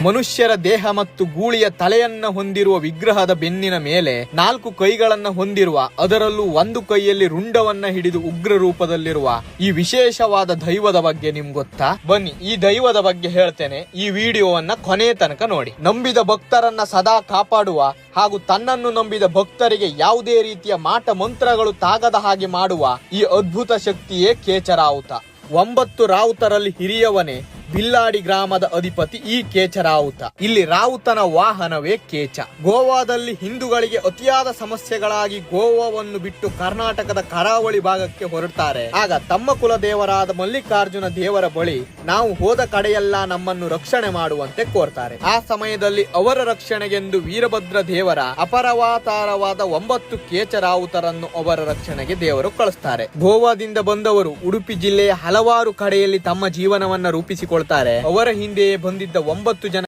ಮನುಷ್ಯರ ದೇಹ ಮತ್ತು ಗೂಳಿಯ ತಲೆಯನ್ನ ಹೊಂದಿರುವ ವಿಗ್ರಹದ ಬೆನ್ನಿನ ಮೇಲೆ 4 ಕೈಗಳನ್ನ ಹೊಂದಿರುವ, ಅದರಲ್ಲೂ ಒಂದು ಕೈಯಲ್ಲಿ ರುಂಡವನ್ನ ಹಿಡಿದು ಉಗ್ರ ರೂಪದಲ್ಲಿರುವ ಈ ವಿಶೇಷವಾದ ದೈವದ ಬಗ್ಗೆ ನಿಮ್ಗೆ ಗೊತ್ತಾ? ಬನ್ನಿ ಈ ದೈವದ ಬಗ್ಗೆ ಹೇಳ್ತೇನೆ, ಈ ವಿಡಿಯೋವನ್ನ ಕೊನೆ ತನಕ ನೋಡಿ. ನಂಬಿದ ಭಕ್ತರನ್ನ ಸದಾ ಕಾಪಾಡುವ ಹಾಗೂ ತನ್ನನ್ನು ನಂಬಿದ ಭಕ್ತರಿಗೆ ಯಾವುದೇ ರೀತಿಯ ಮಾಟ ಮಂತ್ರಗಳು ತಾಗದ ಹಾಗೆ ಮಾಡುವ ಈ ಅದ್ಭುತ ಶಕ್ತಿಯೇ ಕೇಚ ರಾವುತ. 9 ರಾವುತರಲ್ಲಿ ಹಿರಿಯವನೇ ಬಿಲ್ಲಾಡಿ ಗ್ರಾಮದ ಅಧಿಪತಿ ಈ ಕೇಚ ರಾವುತ. ಇಲ್ಲಿ ರಾವುತನ ವಾಹನವೇ ಕೇಚ. ಗೋವಾದಲ್ಲಿ ಹಿಂದೂಗಳಿಗೆ ಅತಿಯಾದ ಸಮಸ್ಯೆಗಳಾಗಿ ಗೋವಾವನ್ನು ಬಿಟ್ಟು ಕರ್ನಾಟಕದ ಕರಾವಳಿ ಭಾಗಕ್ಕೆ ಹೊರಡ್ತಾರೆ. ಆಗ ತಮ್ಮ ಕುಲದೇವರಾದ ಮಲ್ಲಿಕಾರ್ಜುನ ದೇವರ ಬಳಿ ನಾವು ಹೋದ ಕಡೆಯೆಲ್ಲ ನಮ್ಮನ್ನು ರಕ್ಷಣೆ ಮಾಡುವಂತೆ ಕೋರ್ತಾರೆ. ಆ ಸಮಯದಲ್ಲಿ ಅವರ ರಕ್ಷಣೆಗೆಂದು ವೀರಭದ್ರ ದೇವರ ಅಪರವಾತಾರವಾದ 9 ಕೇಚ ರಾವುತರನ್ನು ಅವರ ರಕ್ಷಣೆಗೆ ದೇವರು ಕಳಿಸ್ತಾರೆ. ಗೋವಾದಿಂದ ಬಂದವರು ಉಡುಪಿ ಜಿಲ್ಲೆಯ ಹಲವಾರು ಕಡೆಯಲ್ಲಿ ತಮ್ಮ ಜೀವನವನ್ನ ರೂಪಿಸಿಕೊಳ್ಳುತ್ತಾರೆ. ಅವರ ಹಿಂದೆಯೇ ಬಂದಿದ್ದ 9 ಜನ